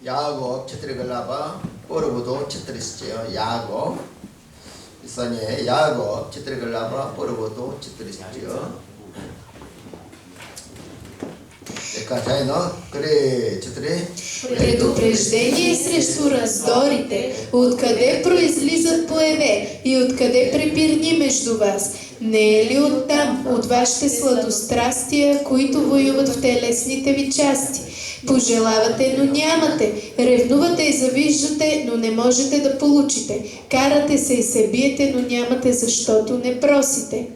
야곱 четыре глава първото 4 стиха. Яаков, писание Яаков 4 глава първото 4 стиха. Така, заедно. Къде 4? Предупреждение срещу раздорите, откъде произлизат плеве и откъде препирни между вас. Не е ли оттам, от вашите сладострастия, които воюват в телесните ви части? Пожелавате, но нямате. Ревнувате и завиждате, но не можете да получите. Карате се и се биете, но нямате, защото не просите.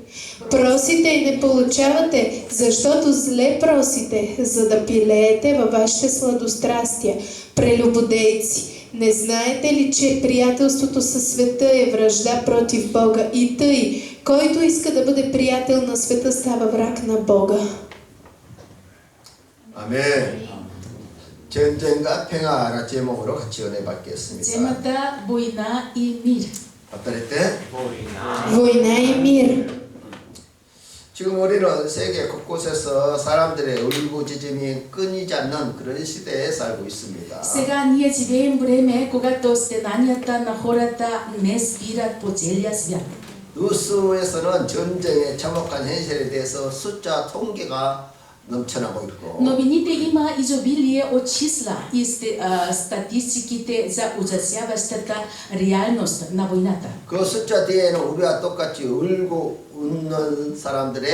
Просите и не получавате, защото зле просите, за да пилеете във вашите сладострастия. Прелюбодейци, не знаете ли, че приятелството със света е вражда против Бога и тъй, който иска да бъде приятел на света, става враг на Бога? 아멘. 전쟁과 평화라 제목으로 같이 은혜 받겠습니다. Темата война и мир. 어떨때? Война и мир. 지금 우리는 세계 곳곳에서 사람들의 울부짖음이 끊이지 않는 그런 시대에 살고 있습니다. Сега ние живеем време, когато стенанията на хората не спират по целия свят. 뉴스에서는 전쟁의 참혹한 현실에 대해서 숫자 통계가 넘쳐나고 있고 Новините има изобилие от числа и статистиките за ужасяващата реалност на войната. 그 숫자 뒤에는 우리와 똑같이 울고 웃는 사람들의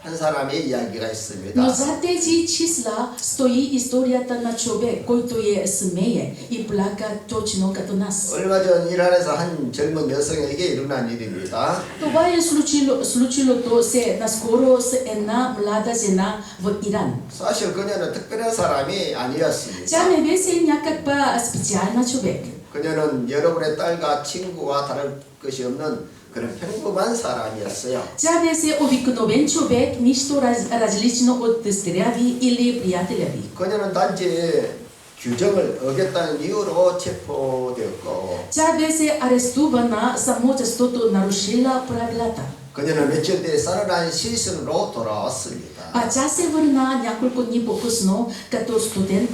한 사람의 이야기가 있습니다. Но за тези числа стои историята на човек, който смее и плака точно като нас. 얼마 전 이란에서 한 젊은 여성에게 일어난 일입니다. Това е случилото се наскоро с една млада жена в Иран. 사실 그녀는 특별한 사람이 아니었습니다. Тя не беше някаква специална човек. 그녀는 여러분의 딸과 친구와 다를 것이 없는 그런 평범한 사람이었어요. Тя беше обикновен човек, нищо различно от дъщеря ви или приятеля ви. 그녀는 단지 규정을 어겼다는 이유로 체포되었고 Тя беше арестувана само защото нарушила правилата. 그녀는 며칠 뒤에 싸늘한 시신으로 돌아왔습니다. А тя се върна няколко дни по-късно като студент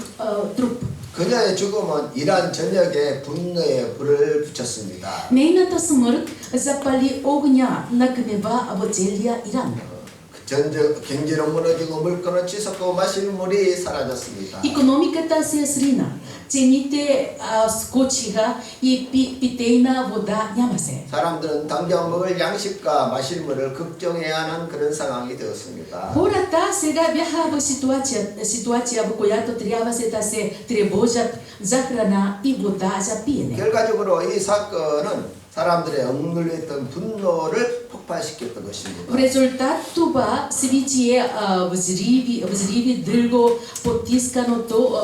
труп. 그녀의 죽음은 이란 전역에 분노의 불을 붙였습니다. Нейната смърт запали огня на гнева в целия Иран. 경제는 무너지고 물건은 치솟고 마실 물이 사라졌습니다. Икономиката се срина, цените скочиха и питейна вода няма се. 사람들은 당장 먹을 양식과 마실 물을 걱정해야 하는 그런 상황이 되었습니다. Хората сега бяха в ситуация, в която трябваше да се тревожат за храна и вода за пиене. 결과적으로 이 사건은 사람들의 억눌려 있던 분노를 폭발시켰던 것입니다. В резултат това събитие взриви дълго потисканото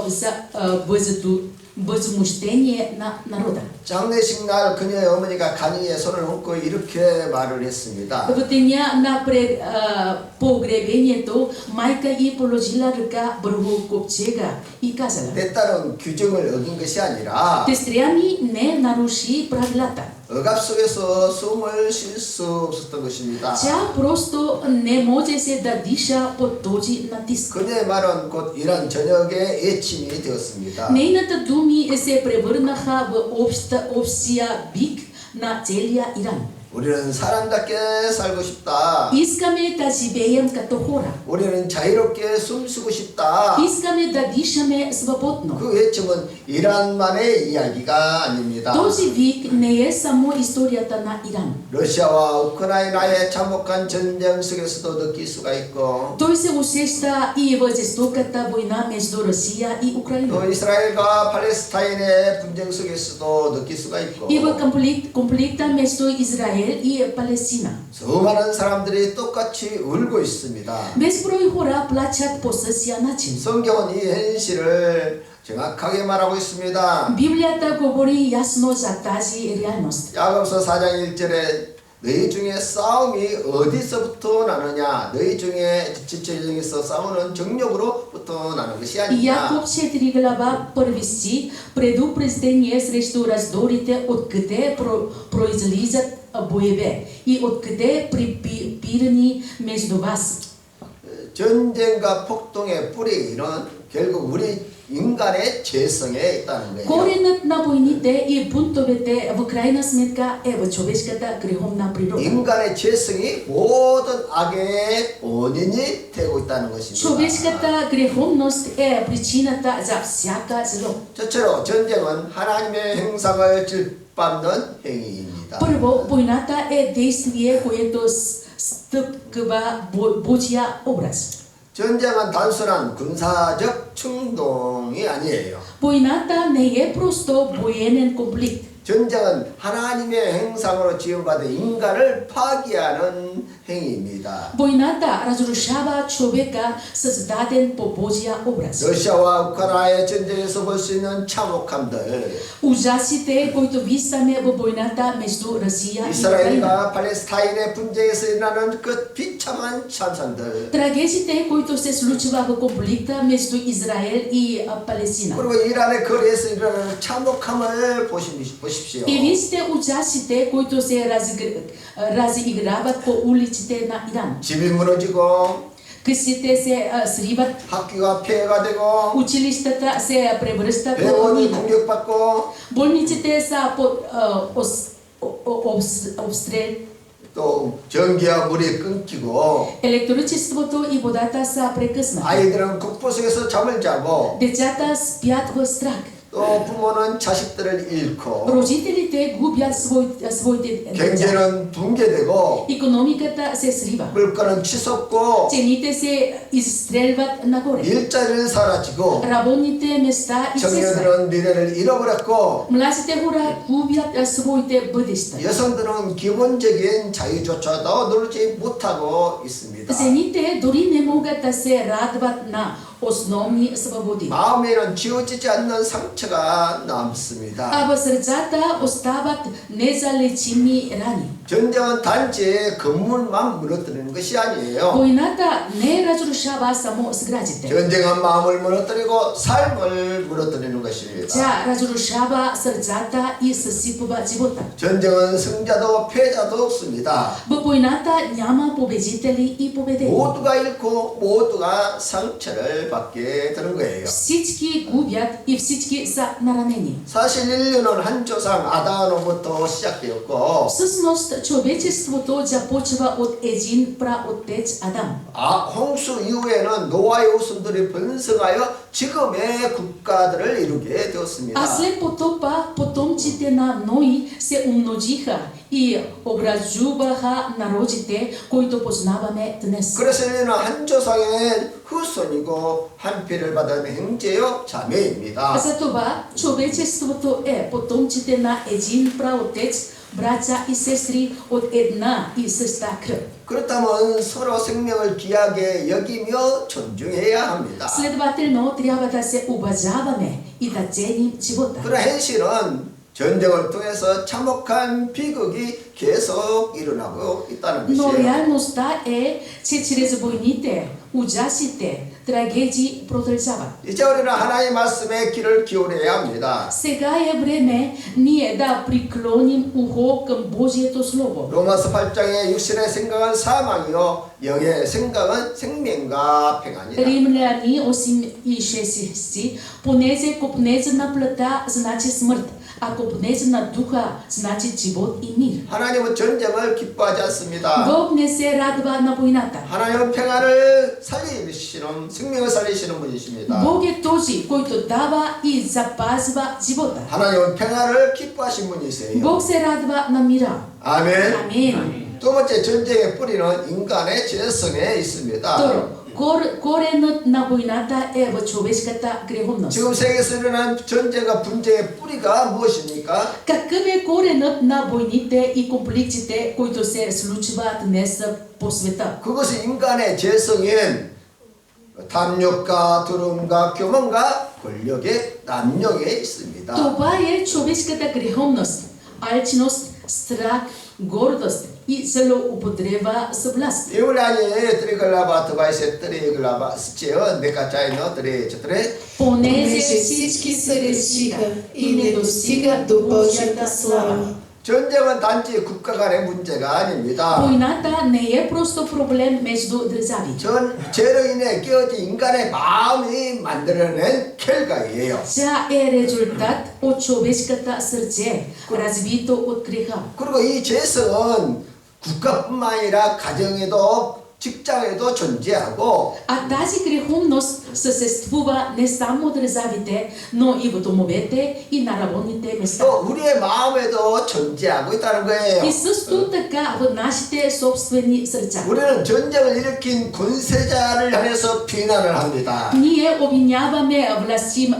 възмущение на народа. 장례식 날 그녀의 어머니가 가정에 손을 얹고 이렇게 말을 했습니다. В деня на погребението майка 이 положила ръка върху ковчега и казала: 내 딸은 규정을 어긴 것이 아니라 дъщеря ми не наруши правилата. 억압 속에서 숨을 쉴 수 없었던 것입니다. Тя просто не можеше да диша под този натиск. 그녀의 말은 곧 이란 전역의 애침이 되었습니다. Нейната думи се превърнаха в общия бик на целия Иран. 우리는 사람답게 살고 싶다. Искаме да живеем като хора. 우리는 자유롭게 숨쉬고 싶다. Искаме да дишаме свободно. 그 외침은 이란만의 이야기가 아닙니다. Този вик не е само историята на Иран. 러시아와 우크라이나의 참혹한 전쟁 속에서도 느낄 수가 있고 Той се усеща и в жестоката война между Русия и Украина. 또 이스라엘과 팔레스타인의 분쟁 속에서도 느낄 수가 있고 И в конфликта между Израел и Палестина. 수많은 사람들이 똑같이 울고 있습니다. Безброй хора плачат по същия начин. 성경은 이 현실을 정확하게 말하고 있습니다. Библията говори ясно за тази реалност. 야고보서 4장 1절에 너희 중에 싸움이 어디서부터 나느냐? 너희 중에 지체적에서 싸우는 정욕으로부터 나는 것이 아니냐? Яков 4 глава 1 стих, предупреждение срещу раздорите, откъде произлизат боеве и откъде припирани между вас. 전쟁과 폭동의 뿌리는 결국 우리 인간의 죄성에 있다는 거예요. Коренът на войните и бунтовете в крайна сметка е в човешката греховна природа. 인간의 죄성이 모든 악의 원인이 되고 있다는 것입니다. Човешката греховност е причината за всяка зло. 첫째로 전쟁은 하나님의 행상을 짓밟는 행위입니다. Първо, войната е действие, което стъпква Божия образ. 전쟁은 단순한 군사적 충동이 아니에요. Войната не е просто военен конфликт. 전쟁은 하나님의 행상으로 지음받은 인간을 파괴하는 행위입니다. Войната разрушава човека, създаден по Божия образ. 러시아와 우크라이나의 전쟁에서 볼 수 있는 참혹함들, Ужасите, които виждаме във войната между Русия и Украина. 이스라엘과 팔레스타인의 분쟁에서 일어나는 그 비참한 참상들, Трагедиите, които се случва в конфликта между Израел и Палестина. 그리고 이란의 거리에서 일어나는 참혹함을 보십시오. И вижте ужасите, които се разиграват по улиците на Иран. 집이 무너지고 Къщите се сриват, 학교가 폐해가 되고 училищата се превръщат в 병원이 руина. 공격받고 Болниците са под обстрел. 또 전기와 물이 끊기고 Електричеството и водата са прекъснати. 아이들은 국보 속에서 잠을 자고 Децата спят в страх. 또 부모는 자식들을 잃고 Родителите губят своите деца. 경제는 붕괴되고 Икономиката се срива. 물가는 치솟고 Цените се изстрелват нагоре. 일자리는 사라지고 Работните места изчезват. 청년들은 미래를 잃어버렸고 Младите хора губят своите бъдеща. 여성들은 기본적인 자유조차도 누리지 못하고 있습니다. Жените дори не могат да се радват на основни свободи. 마음에는 지워지지 않는 상처가 남습니다. А в сърцата остават незалечими рани. 전쟁은 단지 건물만 무너뜨리는 것이 아니에요. Войната не разрушава само сградите. 전쟁은 마음을 무너뜨리고 삶을 무너뜨리는 것입니다. Тя разрушава сърцата и съсипва живота. 전쟁은 승자도 패자도 없습니다. В войната няма победители и победени. 모두가 잃고 모두가 상처를 받게 되는 거예요. Всички губят и всички са наранени. 사실 인류는 한 조상 아담으로부터 시작되었고 Всъщност човечеството започва от един праотец Адам. 홍수 이후에는 노아의 후손들이 번성하여 지금의 국가들을 이루게 되었습니다. А след потопа потомците на Ной се умножиха и образуваха народите, които познаваме днес. 그래서 인류는 한 조상의 후손이고 한 피를 받은 형제요 자매입니다. Затова човечеството е потомците на един праотец, братя и сестри от една и съща кръв. 그렇다면 서로 생명을 귀하게 여기며 존중해야 합니다. Следователно трябва да се уважаваме и да ценим живота. 그러나 현실은 전쟁을 통해서 참혹한 비극이 계속 일어나고 있다는 Но 것이에요. реалността е, че чрез войните, ужасите, трагедии продължават. 이제 우리는 하나님의 말씀에 귀를 기울여야 합니다. Сега е време ние да преклоним ухо към Божието Слово. 로마서 8장에 육신의 생각은 사망이요 영의 생각은 생명과 평안이다. Римляни 8 и 6 стих. Понеже копнеца на плътта значи смърт, а копнеца на духа значи живот и мир. 하나님은 전쟁을 기뻐하지 않습니다. Бог не се радва на войната. 하나님은 평안을 살리시는 생명을 살리시는 분이십니다. Бог е този, който дава и запазва живота. 하나님은 평안을 기뻐하신 분이세요. Бог се радва на мира. 아멘. Амин. 두 번째 전쟁의 뿌리는 인간의 죄성에 있습니다. Второ, коренът на войната е в човешката греховност. 지금 세계에서 일어난 전쟁과 분쟁의 뿌리가 무엇입니까? Какъв е коренът на войните и конфликтите, които се случват днес по света? 그것이 인간의 죄성인 탐욕과 두려움과 교만과 권력의 남용에 있습니다. Това е човешката греховност, алчност, страх, гордост и злоупотреба с власт. 이우라니 트리글라바 트바이세 트리글라바 스체어 네카차이너 트레 Понеже всички се решиха и не достигат до Божията слава. 전쟁은 단지 국가 간의 문제가 아닙니다. Войната не е просто проблем между държави. 죄로 인해 깨어진 인간의 마음이 만들어낸 결과이에요. Тя е резултат от човешката сърце, развито от греха. 그리고 이 죄성은 국가뿐만 아니라 가정에도 직장에도 존재하고 А тази греховност съществува не само в държавите, но и в домовете и на работните места. 또 우리의 마음에도 존재하고 있다는 거예요. И също така в нашите собствени сърца. 우리는 전쟁을 일으킨 군세자를 향해서 비난을 합니다. Ние обвиняваме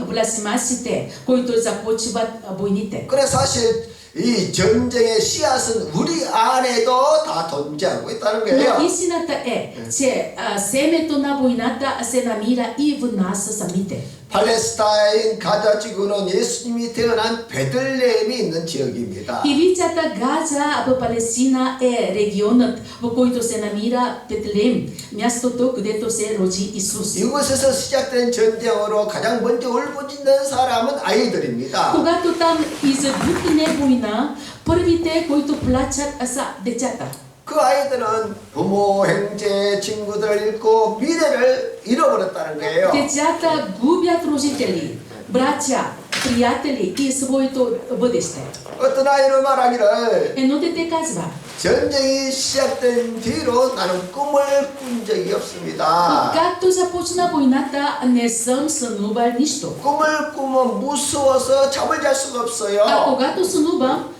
властимащите, които започват войните. 그래 사실 이 전쟁의 씨앗은 우리 안에도 다 존재하고 있다는 Но 거예요. истината е, че семето на войната се намира и в нас самите. 팔레스타인 가자 지구는 예수님이 태어난 베들레헴이 있는 지역입니다. Ивицата Газа в Палестина е регионът, в който се намира Бетлеем, мястото, където се роди Исус. 이곳에서 시작된 전쟁으로 가장 먼저 울부짖는 사람은 아이들입니다. Когато там избухне война, първите, които плачат, са децата. 그 아이들은 부모, 형제, 친구들을 잃고 미래를 잃어버렸다는 거예요. Децата губят родители, братя, приятели и своето бъдеще. 어떤 아이는 말하기를 Едно дете казва, 전쟁이 시작된 뒤로 나는 꿈을 꾼 적이 없습니다. както започна войната, не съм сънувал нищо. 꿈을 꾸면 무서워서 잠을 잘 수가 А 없어요. когато сънувам,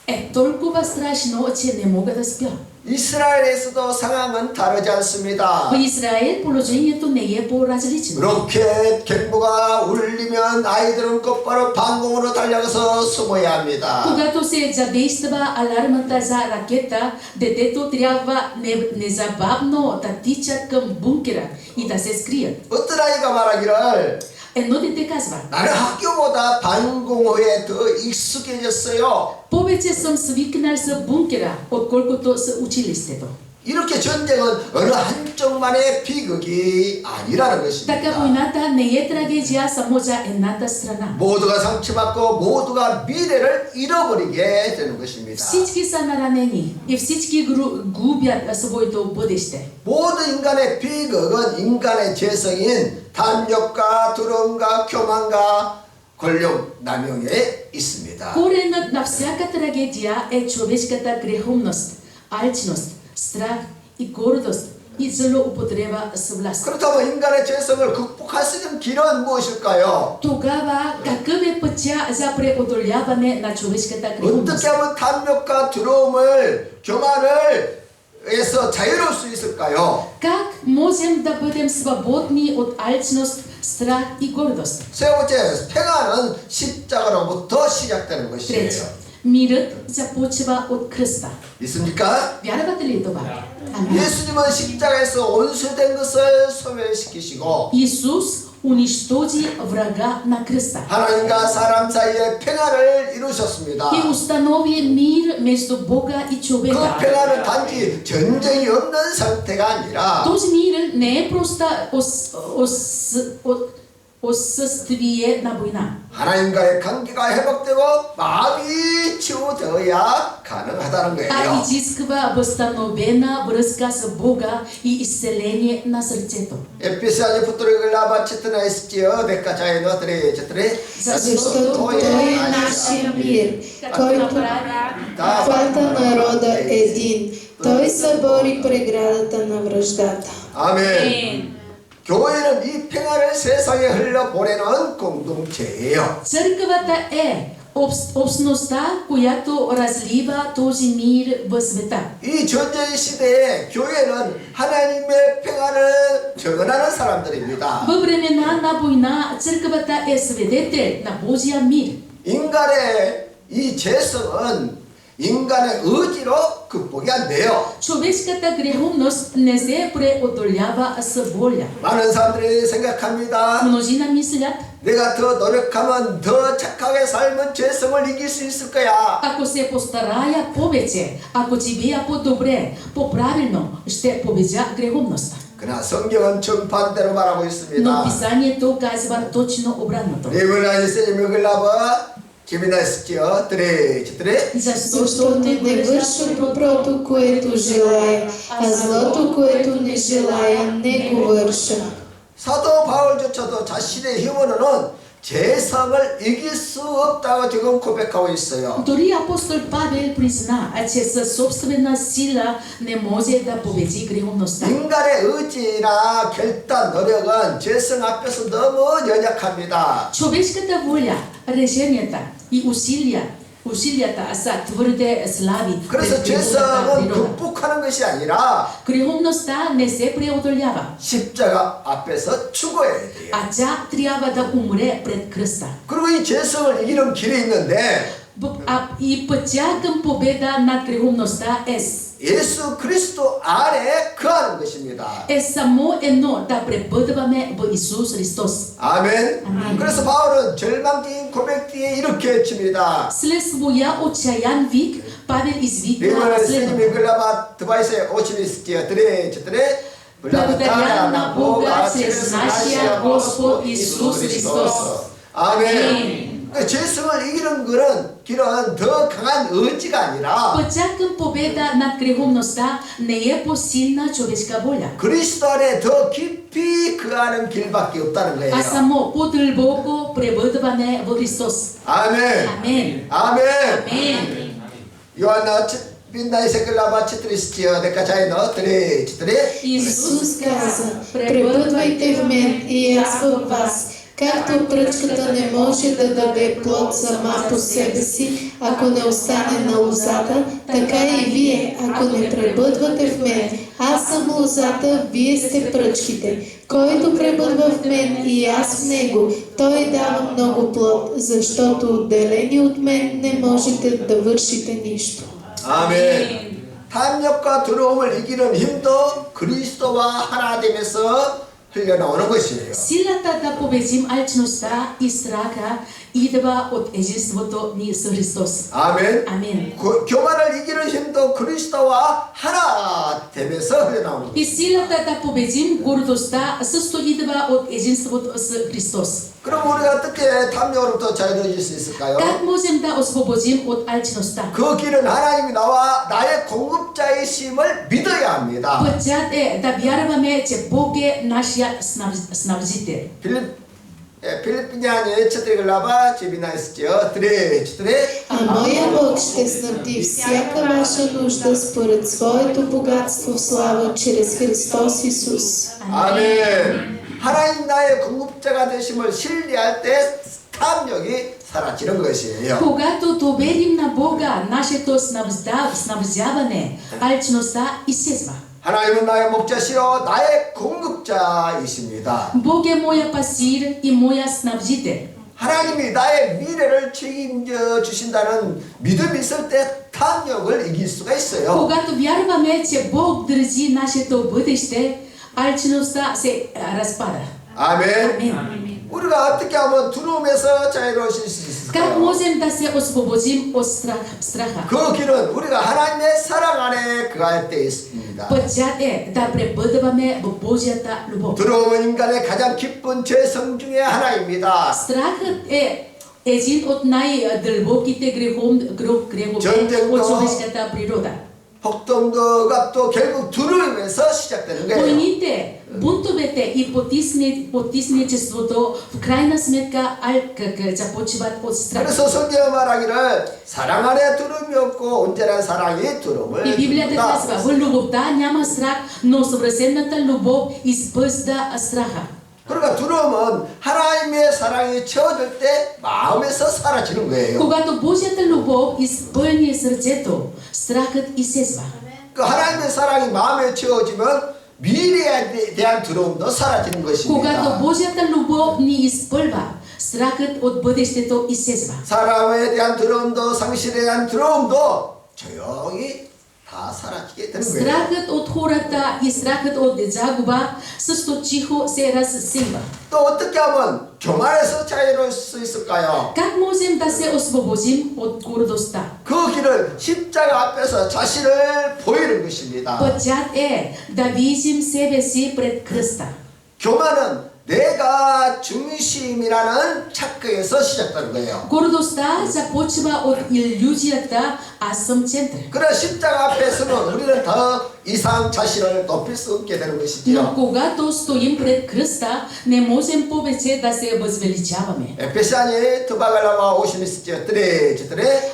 е толкова страшно, че не мога да спя. 이스라엘에서도 상황은 다르지 않습니다. В Израел положението не е по-различно. 로켓 경보가 울리면 아이들은 곧바로 방공으로 달려가서 숨어야 합니다. Когато се задейства алармата за ракета, детето трябва незабавно да тичат към бункера и да се скрият. 어떤 아이가 말하기를 Едно дете казва, 나는 학교보다 방공호에 더 익숙해졌어요. повече съм свикнал с бункера, отколкото с училището. 이렇게 전쟁은 어느 한쪽만의 비극이 아니라는 Така 것입니다. войната не е трагедия само за едната страна. 모두가 상처받고 모두가 미래를 잃어버리게 되는 것입니다. Всички са наранени и всички губят своето бъдеще. 모든 인간의 비극은 인간의 죄성인 탐욕과 두려움과 교만과 권력 남용에 있습니다. Коренът на всяка трагедия е човешката греховност, алчност, страх и гордост и злоупотреба с власт. 그렇다면 인간의 죄성을 극복할 수 있는 길은 무엇일까요? Тогава какъв е пътя за преодоляване на човешката греховност? 어떻게 하면 탐욕과 두려움을 교만을 에서 자유로울 수 있을까요? Как можем да бъдем свободни от алчност, страх и гордост? 세 번째, 평안은 십자가로부터 시작되는 Трети, 것이에요. мирът започва от кръста. 믿습니까? Вярвате ли това? Амин. 예수님은 십자가에서 원수된 것을 소멸시키시고 Исус унищожи врага на кръста 하나님과 사람 사이에 평안을 이루셨습니다. и установи мир между Бога и 그 човека. 평안은 단지 전쟁이 없는 상태가 아니라 Този мир не е просто отсъствие на война. 하나님과의 관계가 회복되고 마음이 치유되어야 가능하다는 А 거예요. изисква възстановена връзка с Бога и изцеление на сърцето. 에피스아니 붙들어글라바 치트나 있지요. 백가자에 너들의 저들의 Защото Той е нашия мир, който хвата народа един. Той събори преградата на враждата. 아멘. 교회는 이 평화를 세상에 흘려보내는 공동체예요. Църквата е общността, която разлива този мир в света. 이 전쟁 시대에 교회는 하나님의 평화를 전하는 사람들입니다. Във времена на война, църквата е свидетел на Божия мир. 인간의 이 죄성은 인간의 의지로 극복이 안 돼요. човешката греховност не се преодолява с воля. 많은 사람들이 생각합니다. Мнозина мислят, 내가 더 노력하면 더 착하게 살면 죄성을 이길 수 있을 거야. ако се постарая повече, ако живея по-добре, по-правилно, ще победя греховността. 그러나 성경은 정반대로 말하고 Но 있습니다. писанието казва точно обратното. 리블라니스 미글라바 재미나시죠? 드레. Защото не върша доброто, което желая, а злото, което не желая, не го върша. 사도 바울조차도 자신의 힘으로는 재성을 이길 수 없다고 지금 고백하고 있어요. Дори апостол Павел призна, че със собствена сила не може да победи греховността. 인간의 의지나 결단, 노력은 재성 앞에서 너무 연약합니다. Човешката воля, решенията и усилията са твърде слаби. 그래서 пред греховната 재성은 природа. 극복하는 것이 아니라 Греховността не се преодолява, 십자가 앞에서 죽어야 돼요. а тя трябва да умре пред кръста. 그리고 이 재성을 이기는 길이 있는데 И пътя към победа над греховността 예수 그리스도 안에 거하는 것입니다. е само едно, да пребъдваме в Исус Христос. 아멘. 그래서 바울은 절망적인 고백 뒤에 이렇게 외칩니다. След своя отчаян вик, Павел извика 이번에 스님 следното. 글라바 드바이스에 오시면 있을지요. 드레. Благодаря на Бога чрез нашия Господ Исус Христос. 아멘. 재성을 이기는 길은 더 강한 의지가 아니라 Пътя към победа над греховността не е по силна човешка воля, 그리스도 안에 더 깊이 거하는 길밖에 없다는 а 거예요. само по-дълбоко пребъдване в Христос. 아멘. Амен. 아멘. Амен. 요한나 빛나이 세글라바 치트리스티어 데카자이너 드레. Исус каза, пребъдвайте в мен и аз в вас. Както пръчката не може да даде плод сама по себе си, ако не остане на лозата, така и вие, ако не пребъдвате в мен. Аз съм лозата, вие сте пръчките. Който пребъдва в мен и аз в него, той дава много плод, защото отделени от мен не можете да вършите нищо. 아멘. 탐욕과 두려움을 이기는 힘도 그리스도와 하나 되면서 흘려나오는 것이에요. Силата да победим алчността и страха идва от единството ни с Христос. 아멘. Амен. 교만을 이기는 힘도 그리스도와 하나 되면서 흘러나오는 И 것이에요. силата да победим гордостта също идва от единството с Христос. 그럼 우리가 어떻게 탐욕으로부터 자유로워질 수 있을까요? Как можем да освободим от алчността? 그 길은 하나님이 나와 나의 공급자이심을 믿어야 합니다. Пътят е да вярваме, че Бог е нашия снабдител. 필리핀야니 четириглава чебинайсчио 드레. А моя Бог ще снабди всяка ваша нужда според своето богатство в слава чрез Христос Исус. 아멘. 하나님 나의 공급자가 되심을 신뢰할 때 탐욕이 사라지는 것이에요. Когато доверим на Бога нашето снабдяване, алчността изчезва. 하나님은 나의 목자시요 나의 공급자이십니다. Бог е моя пасир и моя снабдител. 하나님이 나의 미래를 책임져 주신다는 믿음이 있을 때 탐욕을 이길 수가 있어요. Когато вярваме, че Бог държи нашето бъдеще, алчността се разпада. 아멘. Амен. 우리가 어떻게 하면 두려움에서 자유로우실 수 Как 있을까요? можем да се освободим от страха? 그 길은 우리가 하나님의 사랑 안에 거할 때 있습니다. Пътят е да пребъдваме в Божията любов. 두려움은 인간의 가장 깊은 죄성 중에 하나입니다. Страхът е един от най-дълбоките грехове 전쟁도, от човешката природа. 폭동도가 또 결국 두려움에서 시작되는 거예요. Войните, бунтовете и потисничеството в крайна сметка започват от страх. 그래서 성경은 말하기를 사랑 안에 두려움이 없고 온전한 사랑이 두려움을 И Библията 이긴다. казва, в любовта няма страх, но съвършената любов избъзда страха. 그러니까 두려움은 하나님의 사랑이 채워질 때 마음에서 사라지는 거예요. Когато Божията любов изпълни сърцето, страхът изчезва. 그 하나님의 사랑이 마음에 채워지면 미래에 대한 두려움도 사라지는 Когато 것입니다. Божията любов ни изпълва, страхът от бъдещето изчезва. 사람에 대한 두려움도 상실에 대한 두려움도 조용히 다 사라지게 되는 거예요. Страхът от хората и страхът от загуба също чихо се разсейва. 또 어떻게 하면 교만에서 자유로울 수 있을까요? Как можем да се освободим от гордостта? 그 길은 십자가 앞에서 자신을 보이는 것입니다. Пътят е да видим себе си пред кръста. 교만은 내가 중심이라는 착각에서 시작하는 거예요. Гордостта започва от иллюзията аз съм център. 그러나 십자가 앞에서는 우리는 더 이상 자신을 높일 수 없게 되는 Но 것이지요. когато стоим пред кръста, не можем повече да се възвеличаваме. 에페시아니 드바갈라와 오시미스지어 드레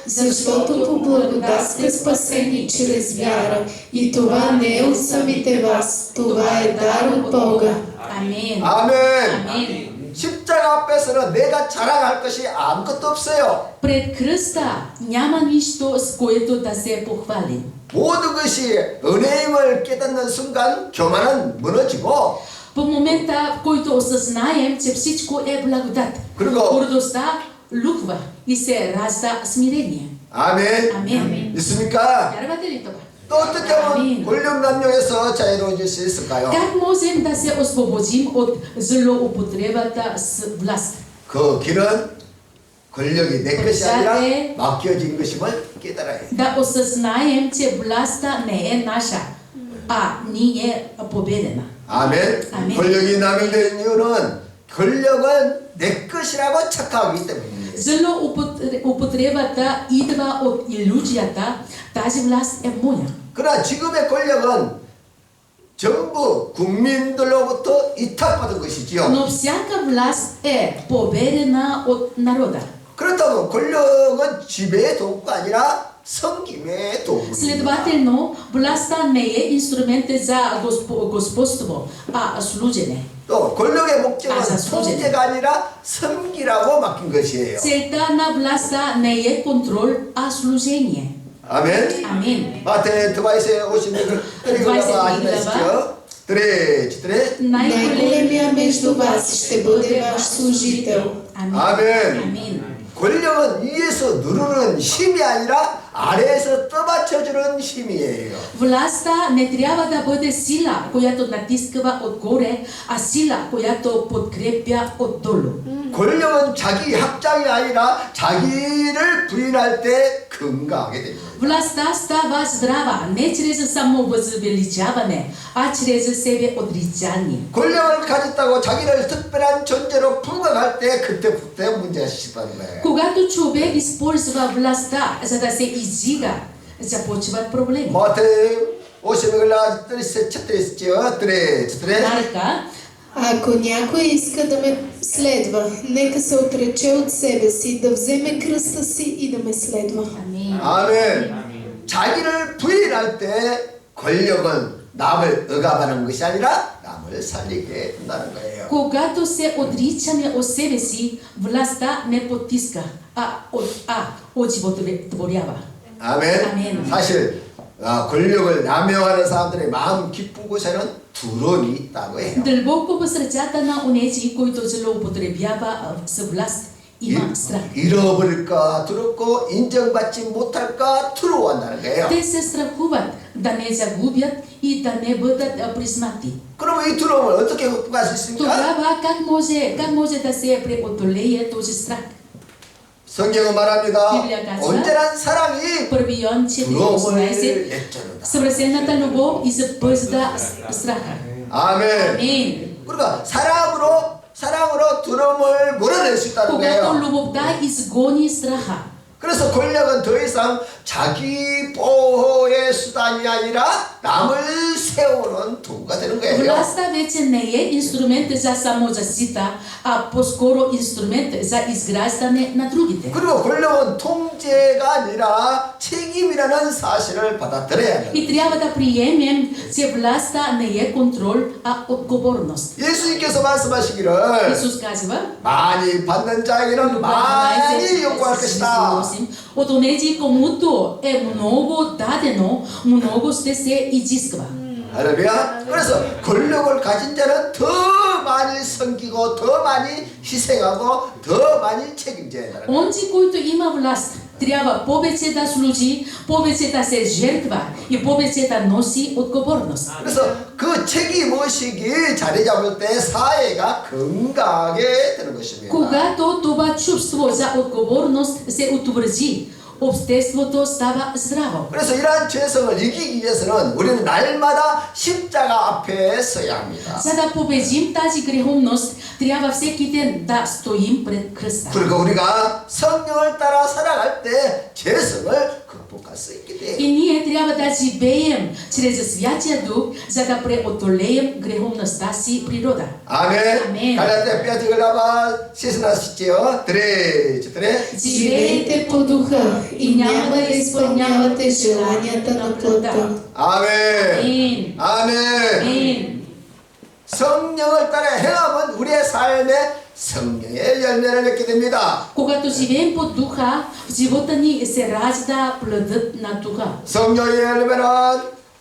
Защото по благодат сте спасени чрез вяра. И това не е от самите вас. Това е дар от Бога. Амин. 아멘. Амин. 십자가 앞에서는 내가 자랑할 것이 아무것도 없어요. Пред кръста няма нищо, с което да се похвалим. 모든 것이 은혜임을 깨닫는 순간 교만은 무너지고 В момента, в който осъзнаем, че всичко е благодат, 그리고 гордостта луква и се ражда смирение. 아멘. Амин. 믿습니까? Вярвате ли това? 또 어떻게 하면 권력 남용에서 자유로워질 수 있을까요? Как можем да се освободим от злоупотребата с власт? 그 길은 권력이 내 것이 아니라 맡겨진 것임을 깨달아야 해요. Да осъзнаем, че властта не е наша, а ни е победена. 아멘. 아멘. 권력이 남용된 이유는 권력은 내 것이라고 착각하기 때문이에요. Злоупотребата идва от иллюзията, тази власт е моя. 그러나 지금의 권력은 전부 국민들로부터 이탁받은 것이지요. Но всяка власт е победена от народа. 그렇다면 권력은 지배의 도구가 아니라 섬김의 도구입니다. Следователно, властта не е инструмент за господство, а служене. 또 권력의 목적은 아, 자수제네. 통제가 아니라 섬기라고 맡긴 것이에요. Целта на властта не е контрол, а служение. 아멘. Амин. 마태 드바이스에 오신 그 드리고라고 하시죠. 드레 Най-големия между вас ще бъде ваш служител. Амин. 아멘. Амин. 권력은 위에서 누르는 힘이 아니라 아래에서 떠받쳐주는 힘이에요. Властта не трябва да бъде сила, която натискава отгоре, а сила, която подкрепя отдолу. 권력은 자기 확장이 아니라 자기를 부인할 때 건강하게 됩니다. Властта става здрава не чрез самовъзвеличаване, а чрез себе отрицание. 권력을 가졌다고 자기를 특별한 존재로 부각할 때 그때부터 문제가 시작하는 거예요. Когато човек използва властта, за да се издига, започват проблеми. 마태 50글라 쳤더랬죠. 드레 Марка, Ако някой иска да ме следва, нека се отрече от себе си, да вземе кръста си и да ме следва. амин. 아멘. 자기를 부인할 때 권력은 남을 억압하는 것이 아니라 남을 살리게 한다는 거예요. Когато се отричаме от себе си, властта не потиска, а оживотворява. 아멘. 아멘. 사실 권력을 남용하는 사람들의 마음 깊은 곳에는 두려움이 있다고 해요. Дълбоко в сърцата на онези, които злоупотребява с власт, има страх. 잃어버릴까 두렵고 인정받지 못할까 두려워한다는 거예요. Те се страхуват да не загубят и да не бъдат признати. 그러면 이 두려움을 어떻게 극복할 수 있습니까? Тогава как може да се преодолее този страх? 성경은 말합니다. Библия казва, 온전한 사랑이 Първи Йоан 두려움을 4:18 내쫓는다. съвършената любов изпъжда страха. 아멘. Амин. 그러니까 사랑으로 두려움을 몰아낼 수 있다는 Когато 거예요. любовта изгони страха. 그래서 권력은 더 이상 자기 보호의 수단이 아니라 남을 세우는 도구가 되는 거예요. Властта вече не е инструмент за самозащита, а по-скоро инструмент за изграждане на другите. 그리고 권력은 통제가 아니라 책임이라는 사실을 받아들여야 해요. И трябва да приемем, че властта не е контрол, а отговорност. 예수님께서 말씀하시기를 Исус казва, 많이 받는 자에게는 많이 요구할 것이다. от онези, комуто е много дадено, много ще се изисква. 할렐루야. 그래서 권력을 가진 자는 더 많이 섬기고 더 많이 희생하고 더 많이 책임져야 한다. Онзи, който има власт, трябва повече да служи, повече да се жертва и повече да носи отговорност. 그래서 그 책임의식이 자리 잡을 때 사회가 건강하게 되는 것입니다. Когато това чувство за отговорност се утвърди, обществото става здраво. 그래서 이러한 죄성을 이기기 위해서는 우리는 날마다 십자가 앞에 서야 합니다. За да победим тази греховност, трябва всеки ден да стоим пред кръста. 그리고 우리가 성령을 따라 살아갈 때 죄성을 극복할 수 있게 돼요. И ние трябва да живеем чрез Святия Дух, за да преодолеем греховността си природа. 아멘. 아멘. 갈라디아 5 глава 16 3. Живейте по духа и няма да изпълнявате желанията на плътта. 아멘. 아멘. 아멘. 아멘. 성령을 따라 행하면 우리의 삶에 성령의 열매를 맺게 됩니다. Когато живеем по духа, в живота ни се ражда плодът на духа. 성령의 열매는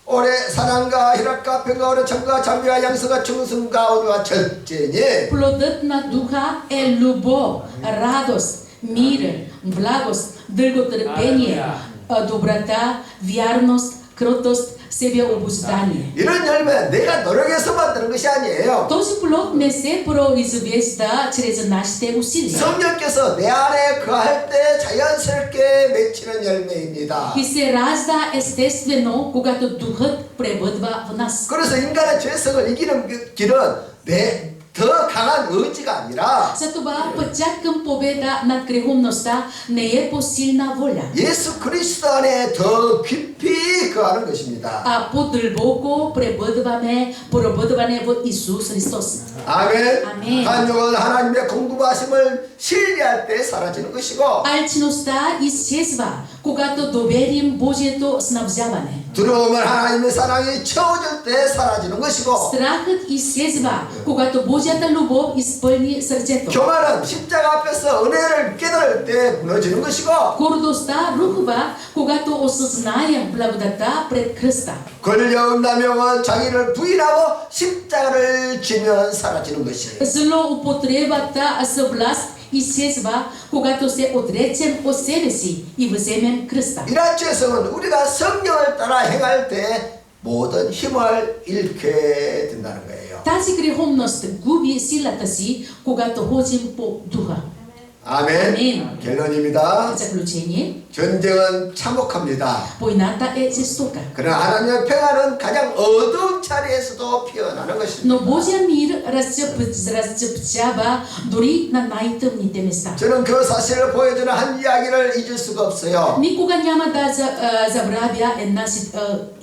오래 사랑과 희락과 평과 오래 참과 자비와 양선과 충성과 온유와 절제니 Плодът на духа е любов, радост, мир, благост, дълготърпение, доброта, вярност, кротост, себеобуздание. 이런 열매 내가 노력해서 만드는 것이 아니에요. Този плод не се произвежда чрез нашите усилия. 성령께서 내 안에 거할 때 자연스럽게 맺히는 열매입니다. И се ражда естествено, когато духът пребъдва в нас. 그래서 인간의 죄성을 이기는 길은 내 더 강한 의지가 아니라 Затова пътят към победа над греховността не е по силна воля, 예수 그리스도 안에 더 깊이 거하는 것입니다. а по-дълбоко пробъдване в Исус Христос. 아멘. 아멘. 간욕은 하나님의 공급하심을 신뢰할 때 사라지는 것이고 Алчността изчезва, когато доверим Божието снабдяване. 두려움은 하나님의 사랑이 채워질 때 사라지는 것이고 Страхът изчезва, когато Божията любов изпълни сърцето. 교만은 십자가 앞에서 은혜를 깨달을 때 무너지는 것이고 Гордостта рухва, когато осъзнаем благодата пред кръста. 권력 남용은 자기를 부인하고 십자가를 지면 사라지는 것이에요. Злоупотребата с власт изчезва, когато се отречем от себе си и вземем кръста. 이러한 죄성은 우리가 성령을 따라 행할 때 모든 힘을 잃게 된다는 거예요. Тази греховност губи силата си, когато ходим по духа. 아멘. 아멘. 결론입니다. Заключение, 전쟁은 참혹합니다. войната е жестока. 그러나 하나님의 평화는 가장 어두운 자리에서도 피어나는 것입니다. Но Божия мир разцъпчава дори на най-тъмните места. 저는 그 사실을 보여주는 한 이야기를 잊을 수가 없어요. Никога няма да забравя една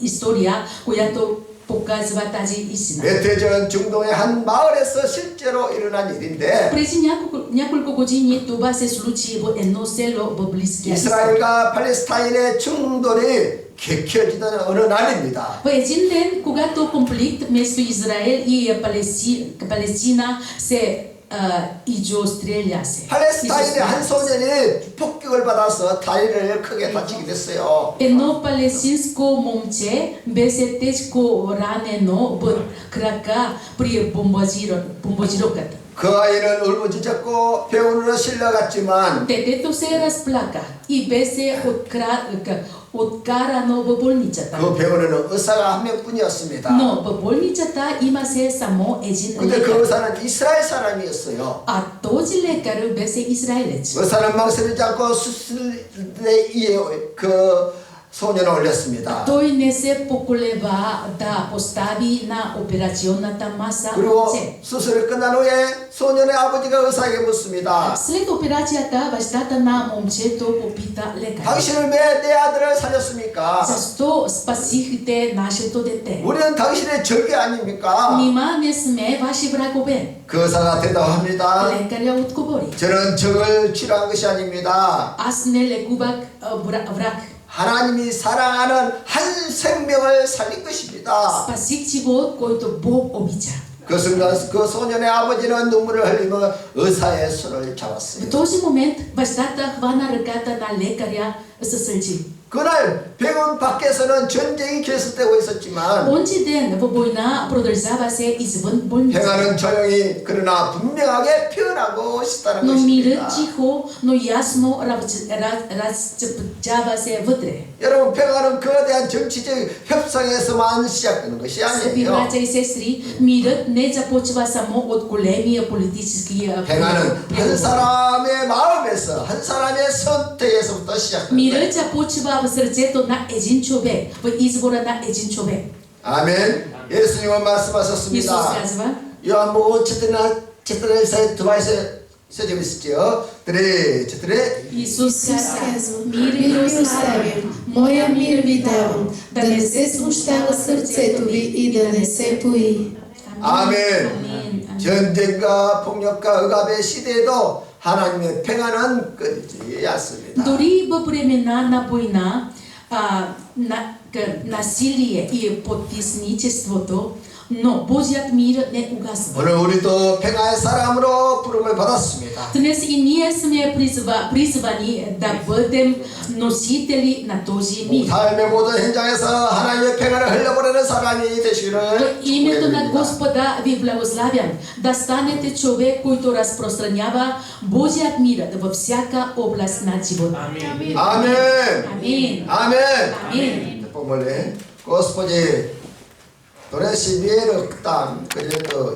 история, която показва тази истина. 몇 해 전 중동의 한 마을에서 실제로 일어난 일인데 Преди няколко години това се случи в едно село в Близкия изток. 이스라엘과 팔레스타인의 충돌이 격해지던 어느 날입니다. В един ден, когато конфликт между Израел и Палестина се изостреля се. 팔레스타인의 한 소년이 폭격을 받아서 다리를 크게 다치게 됐어요. Едно палестинско момче беше тежко ранено в крака при бомбардировката. 그 아이는 울부짖었고 병원으로 실려갔지만 Детето се разплака и беше откарано в болницата. 그 병원에는 의사가 한 명뿐이었습니다. Но в болницата имаше само един 근데 그 лекар. 의사는 이스라엘 사람이었어요. А този лекар беше израелец. 의사는 망설이지 않고 수술대 위에 그 소년을 올렸습니다. Той не се поколева да постави на операционната маса 그리고 момче. 수술이 끝난 후에 소년의 아버지가 의사에게 묻습니다. След операцията бащата на момчето попита лекаря: 당신은 왜 내 아들을 살렸습니까? защо спасихте нашето дете? 우리는 당신의 적이 아닙니까? Нима не сме ваши врагове? 그 의사가 대답합니다. Лекаря отговори: 저는 적을 치료한 것이 아닙니다. аз не лекувах враг. 하나님이 사랑하는 한 생명을 살린 것입니다. Спасих живот, който Бог обича. 그 순간 그 소년의 아버지는 눈물을 흘리며 의사의 손을 В 잡았어요. този момент бащата хвана ръката на лекаря със сълзи. 그날 병원 밖에서는 전쟁이 계속되고 있었지만 Онзи ден в война продължаваше извън болница. 평화는 조용히 그러나 분명하게 표현하고 싶다는 Но мирът 것입니다. тихо, но ясно разцъпчаваше вътре. 여러분 평화는 거대한 정치적 협상에서만 시작되는 것이 Скъпи 아니에요. братя и сестри, мирът не започва само от големия политически 평화는 한 사람의 마음에서 한 사람의 선택에서부터 시작합니다. Мирът започва в сърцето на един човек, в избора на един човек. 아멘. 예수님은 Исус 말씀하셨습니다. казва, 요한복음 14장 2절에 써져 있었죠. 드레 Исус Исус казва, казва, мир мир ви ви оставям, оставям, моя мир ви давам, да не се смущава сърцето ви и да не се бои. 아멘. 아멘. 전쟁과 폭력과 억압의 시대에도 하나님의 평안은 끊이지 않습니다. Дори във времена на война, насилие и потисничеството, но Божият мир не угасва. 오늘 우리도 평화의 사람으로 부름을 받았습니다. Днес и ние сме призвани да бъдем носители на този мир. 삶의 모든 현장에서 하나님의 평안을 흘려보내는 사람이 되시기를 В името на 축복드립니다. Господа ви благославям да станете човек, който разпространява Божият мир във всяка област на живота. 아멘. Амин. 아멘. Амин. Господи, Господи, Dore시 miero tam, 그래도